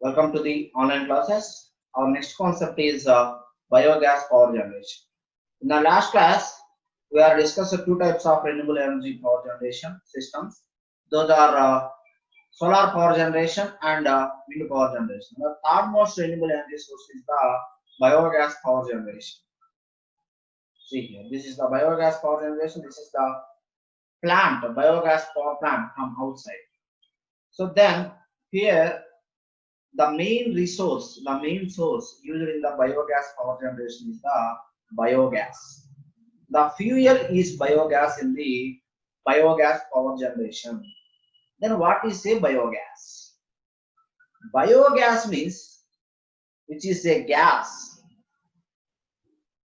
Welcome to the online classes. Our next concept is biogas power generation. In the last class, we have discussed two types of renewable energy power generation systems. Those are solar power generation and wind power generation. The third most renewable energy source is the biogas power generation. See here, this is the biogas power generation. This is the plant, the biogas power plant from outside. So then here the main source used in the biogas power generation is the biogas. The fuel is biogas in the biogas power generation. Then what is a biogas? Biogas means which is a gas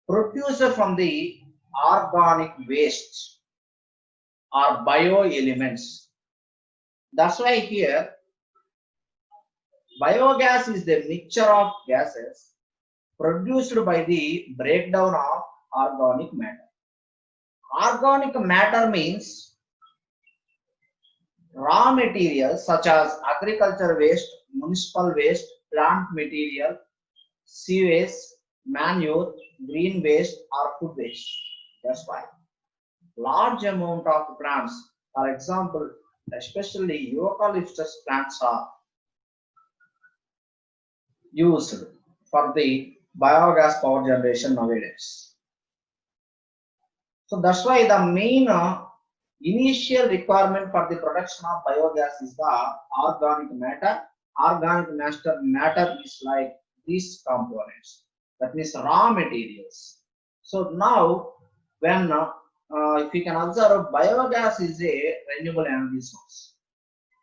produced from the organic waste or bioelements. That's why here biogas is the mixture of gases produced by the breakdown of organic matter. Organic matter means raw materials such as agriculture waste, municipal waste, plant material, sewage, manure, green waste or food waste. That's why large amount of plants, for example, especially eucalyptus plants are used for the biogas power generation nowadays. So that's why the main initial requirement for the production of biogas is the organic matter. Organic matter is like these components, that means raw materials. So now when if you can observe, biogas is a renewable energy source.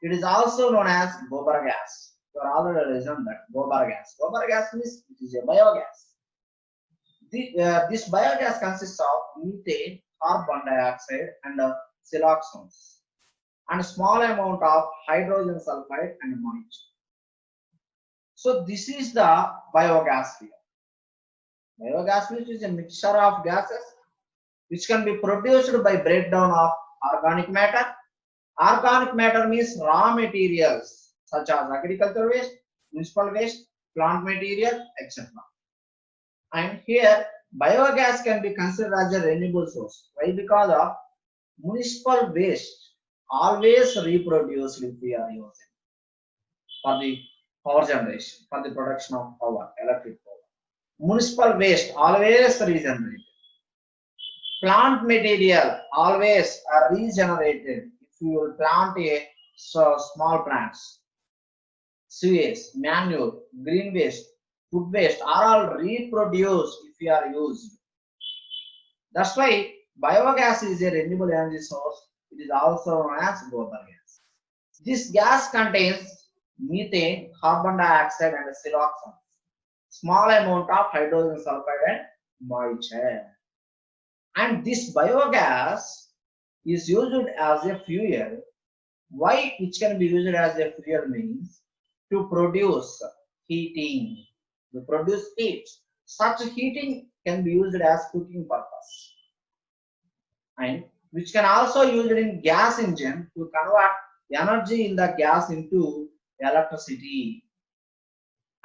It is also known as gobar gas. You are already listened that gobar gas. Gobar gas means it is a biogas. This biogas consists of methane, carbon dioxide, and siloxanes, and a small amount of hydrogen sulfide and moisture. So this is the biogas here. Biogas means is a mixture of gases which can be produced by breakdown of organic matter. Organic matter means raw materials such as agriculture waste, municipal waste, plant material, etc. And here biogas can be considered as a renewable source. Why? Because of municipal waste always reproduced if we are using for the power generation, for the production of power, electric power. Municipal waste always regenerated. Plant material always are regenerated if you will plant a small plants. Sewage, manure, green waste, food waste are all reproduced if you are used. That's why biogas is a renewable energy source. It is also known as gobar gas. This gas contains methane, carbon dioxide, and siloxanes. Small amount of hydrogen sulfide and moisture. And this biogas is used as a fuel. Why it can be used as a fuel means to produce heating, to produce heat. Such heating can be used as cooking purpose, and which can also used in gas engine to convert energy in the gas into electricity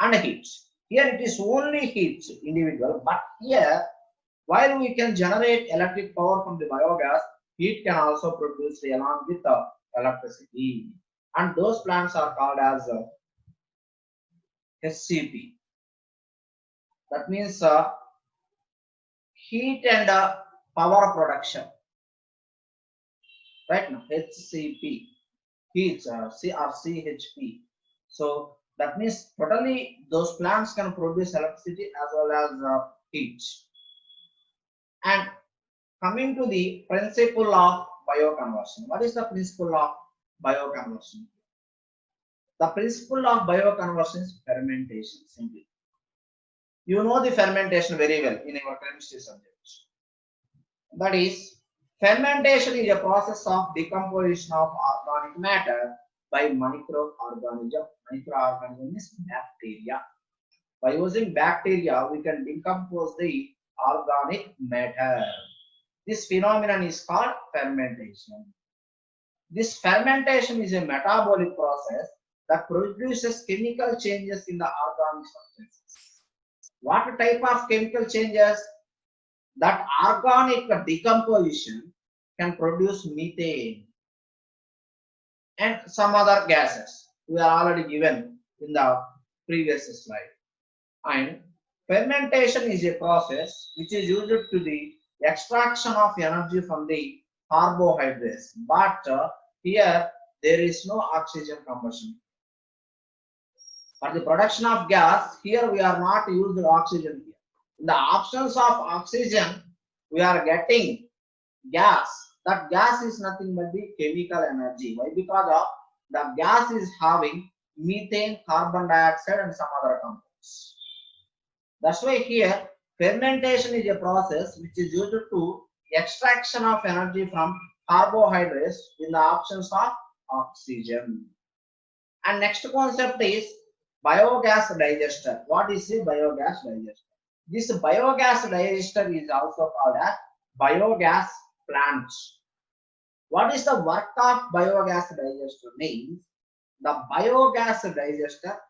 and heat. Here it is only heat individual, but here while we can generate electric power from the biogas, heat can also produce along with the electricity, and those plants are called as SCP. That means heat and power production. Right now, HCP, heat or CHP. So that means totally those plants can produce electricity as well as heat. And coming to the principle of bioconversion. What is the principle of bioconversion? The principle of bioconversion is fermentation, simply. You know the fermentation very well in your chemistry subject. That is, fermentation is a process of decomposition of organic matter by microorganism. Microorganism is bacteria. By using bacteria, we can decompose the organic matter. This phenomenon is called fermentation. This fermentation is a metabolic process that produces chemical changes in the organic substances. What type of chemical changes? That organic decomposition can produce methane and some other gases. We are already given in the previous slide. And fermentation is a process which is used to the extraction of energy from the carbohydrates. But here there is no oxygen combustion. For the production of gas, here we are not using oxygen here. In the absence of oxygen, we are getting gas. That gas is nothing but the chemical energy. Why? Because of the gas is having methane, carbon dioxide and some other compounds. That's why here fermentation is a process which is used to extraction of energy from carbohydrates in the absence of oxygen. And next concept is biogas digester. What is a biogas digester? This biogas digester is also called a biogas plant. What is the work of biogas digester? Means the biogas digester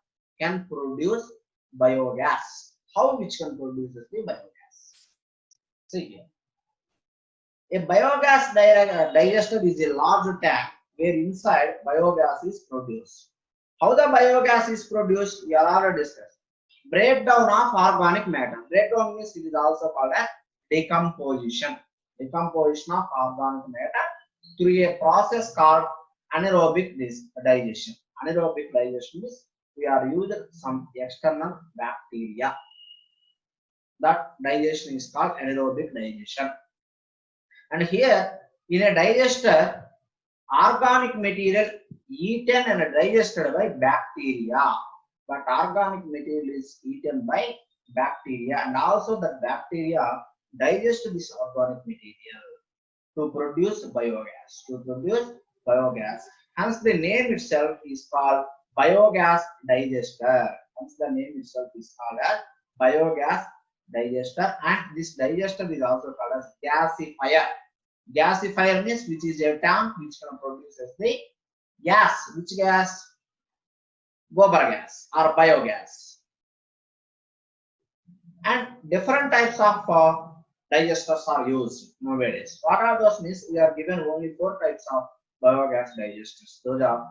can produce biogas. How which can produce the biogas? See here. A biogas digester is a large tank where inside biogas is produced. How the biogas is produced? We are already discussed. Breakdown of organic matter. Breakdown means it is also called as decomposition. Decomposition of organic matter through a process called anaerobic digestion. Anaerobic digestion means we are using some external bacteria. That digestion is called anaerobic digestion. And here in a digester, organic material eaten and digested by bacteria. But organic material is eaten by bacteria, and also the bacteria digest this organic material to produce biogas. Hence the name itself is called biogas digester. Hence the name itself is called as biogas digester, and this digester is also called as gasifier. Gasifier means which is a tank which can produce the gas. Which gas? Gobar gas or biogas. And different types of digesters are used nowadays. What are those? Means we are given only 4 types of biogas digesters. Those are: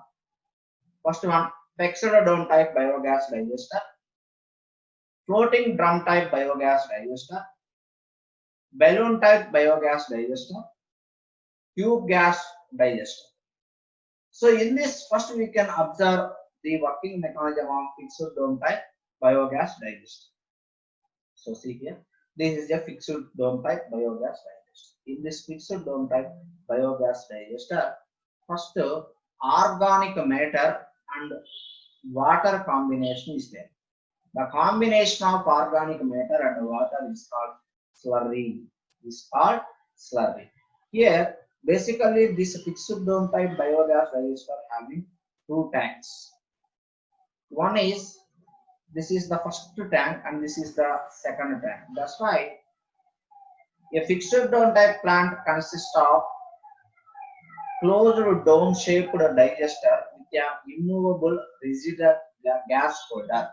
first one, fixed dome type biogas digester, floating drum type biogas digester, balloon type biogas digester, tube gas digester. So in this, first we can observe the working mechanism of fixed dome type biogas digester. So see here, this is a fixed dome type biogas digester. In this fixed dome type biogas digester, first organic matter and water combination is there. The combination of organic matter and water is called slurry. Here, basically, this fixed dome type biogas digester having 2 tanks. One is, this is the first tank and this is the second tank. That's why a fixed dome type plant consists of closed dome shaped digester with an immovable rigid gas holder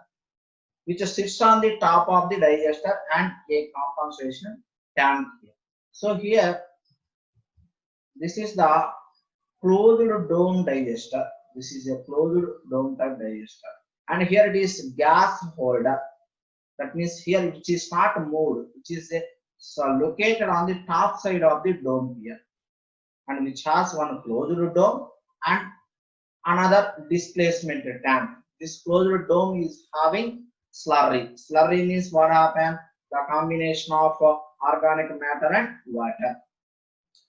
which sits on the top of the digester and a compensation tank here. So here, this is the closed dome digester. This is a closed dome type digester, and here it is gas holder. That means here which is not moved, which is located on the top side of the dome here, and which has one closed dome and another displacement tank. This closed dome is having slurry. Slurry means what happened? The combination of organic matter and water.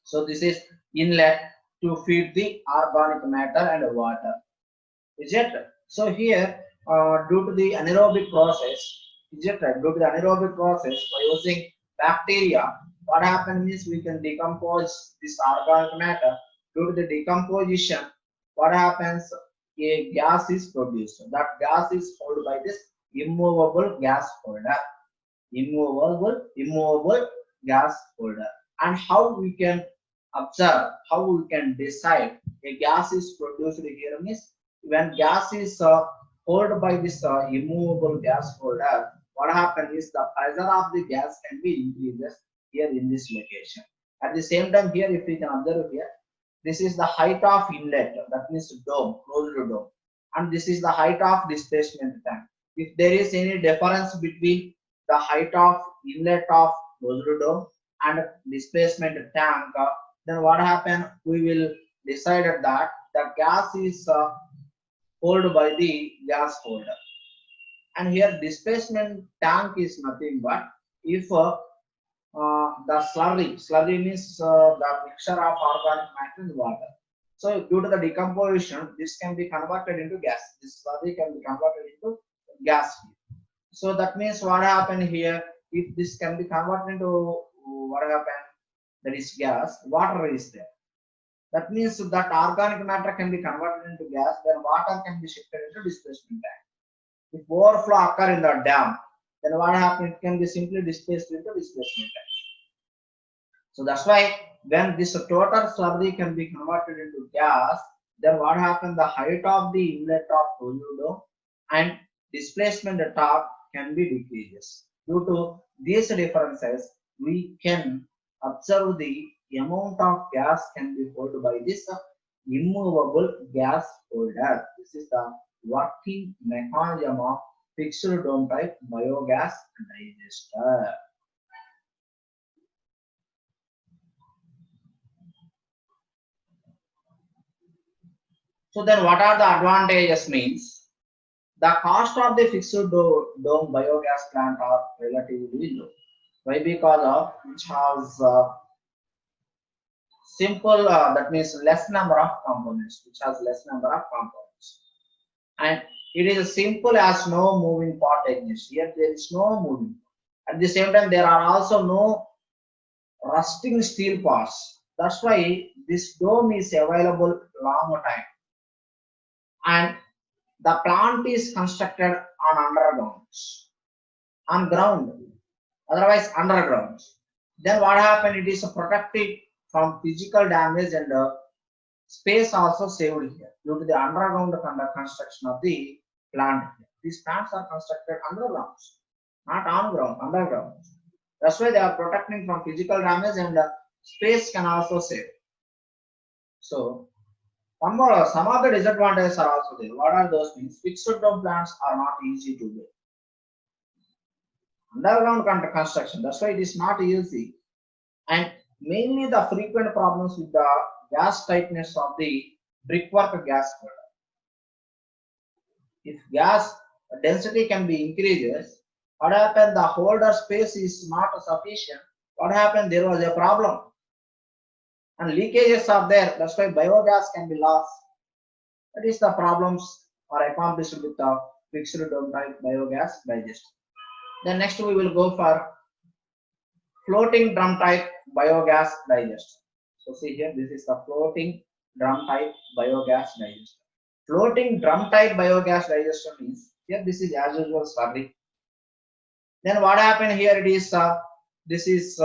So this is inlet to feed the organic matter and water. Is it? So here, due to the anaerobic process, is it right? Due to the anaerobic process, by using bacteria, what happens is we can decompose this organic matter. Due to the decomposition, what happens? A gas is produced. That gas is held by this immovable gas holder. Immovable gas holder. And how we can observe, how we can decide a gas is produced here means when gas is held by this immovable gas holder, what happens is the pressure of the gas can be increases here in this location. At the same time here, if we can observe here, this is the height of inlet, that means dome, closed dome, and this is the height of displacement tank. If there is any difference between the height of inlet of closed dome and displacement tank, then what happen? We will decide that the gas is held by the gas holder. And here displacement tank is nothing but if the slurry means the mixture of organic matter and water. So due to the decomposition, this can be converted into gas. This slurry can be converted into gas. So that means what happened here, if this can be converted into what happened, that is gas, water is there. That means that organic matter can be converted into gas, then water can be shifted into displacement tank. If overflow occur in the dam, then what happens? It can be simply displaced into displacement tank. So that's why when this total slurry can be converted into gas, then what happens? The height of the inlet of closed dome and displacement torque can be decreases. Due to these differences, we can observe the amount of gas can be held by this immovable gas holder. This is the working mechanism of fixed dome type biogas digester. So then what are the advantages means? The cost of the fixed dome biogas plant are relatively low. Why? Because of which has simple, that means less number of components, which has less number of components. And it is simple as no moving part exists. Here there is no moving. At the same time, there are also no rusting steel parts. That's why this dome is available long time. And the plant is constructed on undergrounds, on ground, otherwise underground. Then what happened? It is protected from physical damage and space also saved here due to the underground construction of the plant. These plants are constructed underground, not on ground, underground. That's why they are protecting from physical damage and space can also save. So one more, some of the disadvantages are also there. What are those things? Fixed dome plants are not easy to build. Underground construction, that's why it is not easy. And mainly the frequent problems with the gas tightness of the brickwork gas holder. If gas density can be increases, what happened? The holder space is not sufficient. What happened? There was a problem. And leakages are there. That's why biogas can be lost. That is the problems are accomplished with the fixed dome type biogas digester. Then next we will go for floating drum type biogas digester. So see here, this is the floating drum type biogas digester. Floating drum type biogas digester means here this is as usual slurry. Then what happened here? It is this is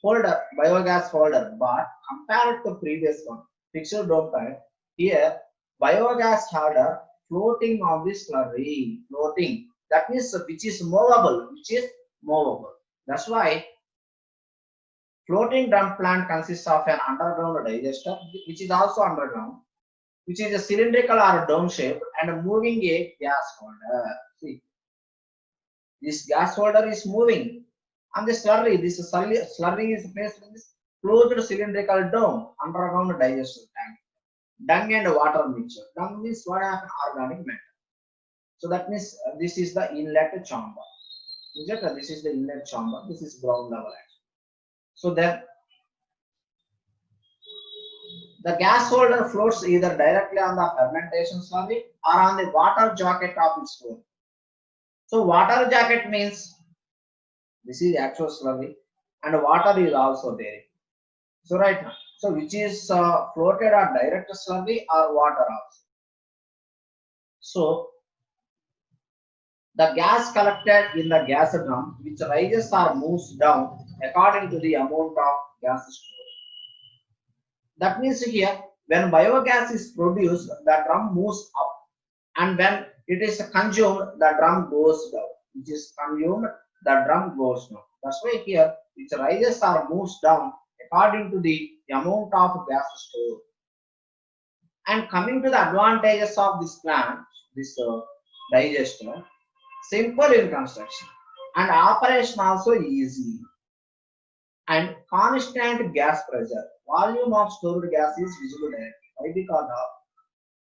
holder, biogas holder, but compared to previous one, fixed dome type, here biogas holder floating on this slurry, floating. That means which is movable, That's why floating drum plant consists of an underground digester, which is also underground, which is a cylindrical or dome shape and moving a gas holder. See, this gas holder is moving. And the slurry, this slurry is placed in this closed cylindrical dome, underground digester tank. Dung and water mixture. Dung means what happened? Organic matter. So that means this is the inlet chamber. This is the inlet chamber. This is ground level action. So then the gas holder floats either directly on the fermentation slurry or on the water jacket of its own. So water jacket means this is actual slurry and water is also there. So right now, so which is floated or direct slurry or water also. So the gas collected in the gas drum, which rises or moves down according to the amount of gas stored. That means here When biogas is produced, the drum moves up, and when it is consumed, the drum goes down. Which is consumed, the drum goes down. That's why here it rises or moves down according to the amount of gas stored. And coming to the advantages of this plant, this digester, simple in construction and operation also easy, and constant gas pressure. Volume of stored gas is visible directly. Why? Because of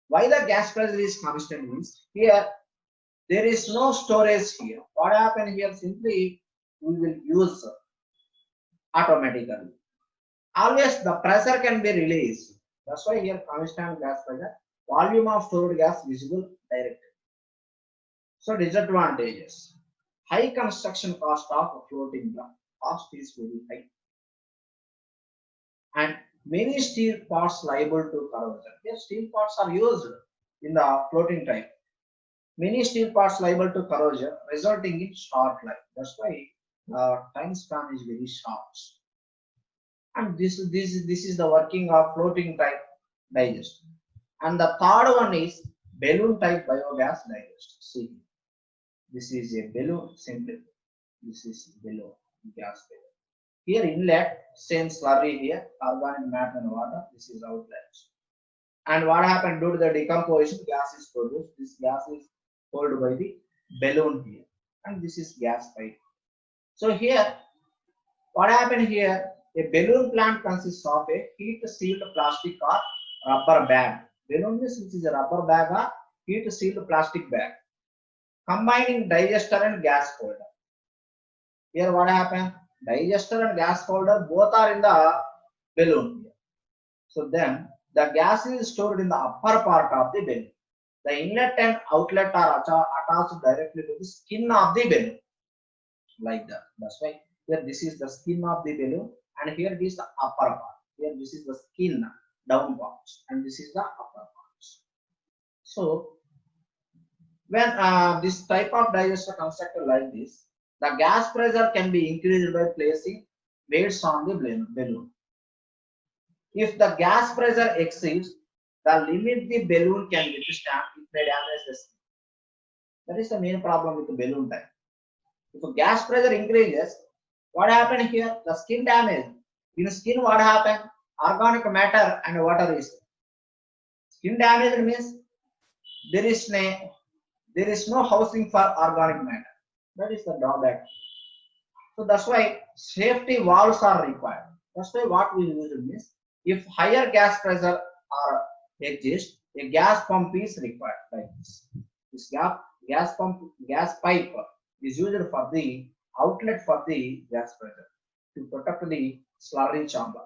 why the gas pressure is constant means here there is no storage here. What happens here? Simply we will use automatically. Always the pressure can be released. That's why here constant gas pressure. Volume of stored gas visible directly. So disadvantages. High construction cost of floating drum. Cost is very high. And many steel parts liable to corrosion. Yes, steel parts are used in the floating type. Many steel parts liable to corrosion, resulting in short life. That's why time span is very short. And this is the working of floating type digester. And the third one is balloon type biogas digester. See, this is a balloon simply. This is balloon gas balloon. Here inlet, same slurry here, organic matter and water. This is outlet. And what happened due to the decomposition? Gas is produced. This gas is held by the balloon here, and this is gas pipe. So here, what happened here? A balloon plant consists of a heat-sealed plastic or rubber bag. Balloon means which is a rubber bag or heat-sealed plastic bag, combining digester and gas holder. Here, what happened? Digester and gas holder both are in the balloon here. So then the gas is stored in the upper part of the balloon. The inlet and outlet are attached directly to the skin of the balloon, like that. That's why here this is the skin of the balloon, and here it is the upper part. Here this is the skin down part, and this is the upper part. So when this type of digester constructed like this, the gas pressure can be increased by placing weights on the balloon. If the gas pressure exceeds the limit the balloon can withstand, it may damage the skin. That is the main problem with the balloon type. If the gas pressure increases, what happened here? The skin damage. In skin, what happened? Organic matter and water is there. Skin damage means there is no housing for organic matter. That is the drawback. So that's why safety valves are required. That's why what we use means if higher gas pressure exists, a gas pump is required like this. This gas pipe is used for the outlet for the gas pressure to protect the slurry chamber.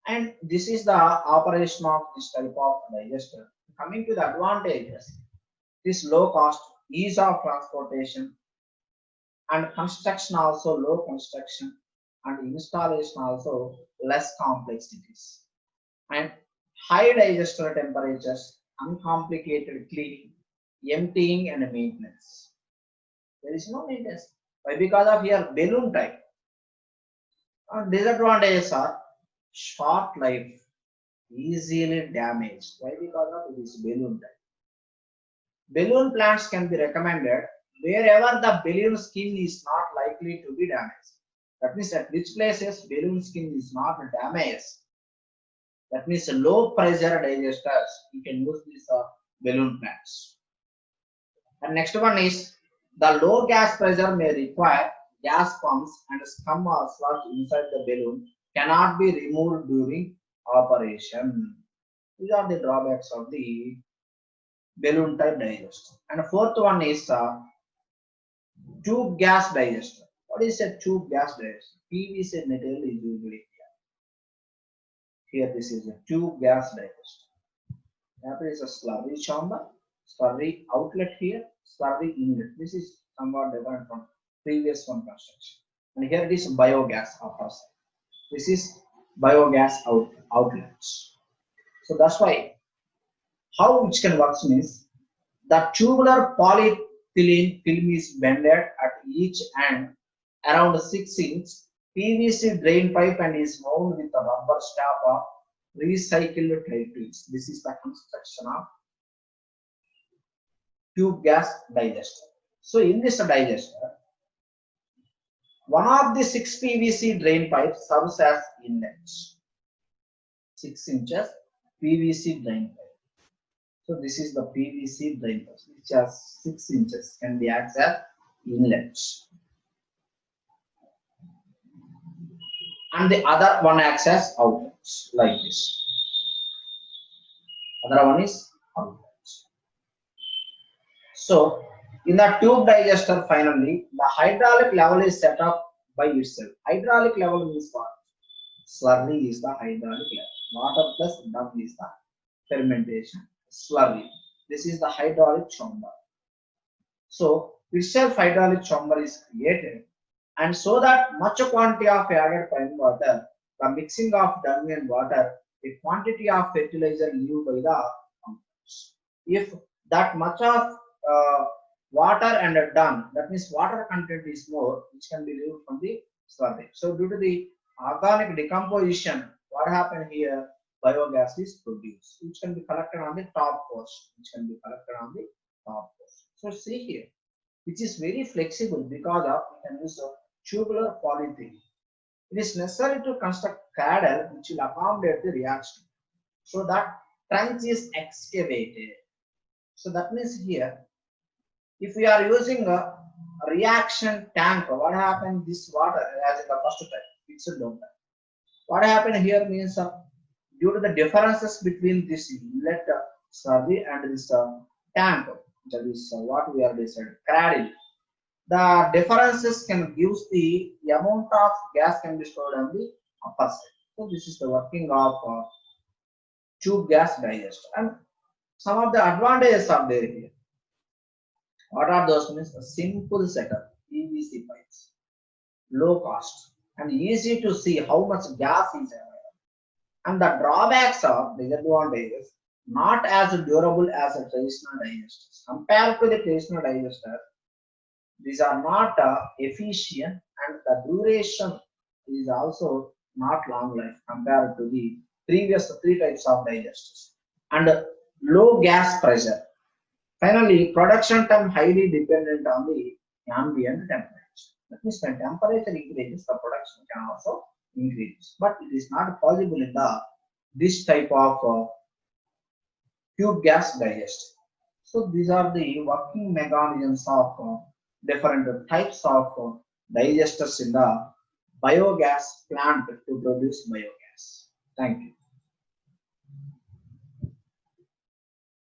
And this is the operation of this type of digester. Coming to the advantages, this low cost, ease of transportation, and construction also low construction, and installation also less complexities, and high digester temperatures, uncomplicated cleaning, emptying and maintenance. There is no maintenance. Why? Because of here balloon type. And disadvantages are short life, easily damaged. Why? Because of this balloon type. Balloon plants can be recommended wherever the balloon skin is not likely to be damaged. That means at which places balloon skin is not damaged. That means low pressure digesters. You can use these balloon plants. And next one is the low gas pressure may require gas pumps, and scum or sludge inside the balloon cannot be removed during operation. These are the drawbacks of the balloon type digester. And fourth one is tube gas digester. What is a tube gas digester? PVC material is usually here. This is a tube gas digester. There is a slurry chamber, slurry outlet here, slurry inlet. This is somewhat different from previous one construction. And here it is biogas upper side. This is biogas outlets. So that's why how it can work means the tubular polyethylene film is bended at each end around 6 inches PVC drain pipe and is wound with a rubber strap of recycled type tubes. This is the construction of tube gas digester. So in this digester, one of the 6 PVC drain pipes serves as inlet. 6 inches PVC drain pipe. So this is the PVC drain pipe, which has 6 inches, can be acts as inlets. And the other one acts as outlets, like this. Other one is outlets. So in the tube digester, finally, the hydraulic level is set up by itself. Hydraulic level means what? Slurry is the hydraulic level. Water plus dung is the fermentation. Slurry. This is the hydraulic chamber. So itself hydraulic chamber is created, and so that much quantity of added fine water, the mixing of dung and water, a quantity of fertilizer leave by the compounds. If that much of water and dung, that means water content is more, which can be removed from the slurry. So due to the organic decomposition, what happened here? Biogas is produced, which can be collected on the top course. So see here, which is very flexible because of we can use a tubular polythene. It is necessary to construct cradle which will accommodate the reaction. So that trench is excavated. So that means here, if we are using a reaction tank, what happened? This water, as in the first type, it's a low type. What happened here means due to the differences between this inlet slurry and this tank, that is what we are decided, cradle. The differences can give the amount of gas can be stored on the upper side. So this is the working of tube gas digester, and some of the advantages are there here. What are those? Means a simple setup, PVC pipes, low cost, and easy to see how much gas is available. And the drawbacks are disadvantages, not as durable as a traditional digesters. Compared to the traditional digester, these are not efficient, and the duration is also not long life compared to the previous 3 types of digesters. And low gas pressure. Finally, production time highly dependent on the ambient temperature. That means when temperature increases, the production can also increase. But it is not possible in this type of tube gas digester. So these are the working mechanisms of different types of digesters in the biogas plant to produce biogas. Thank you.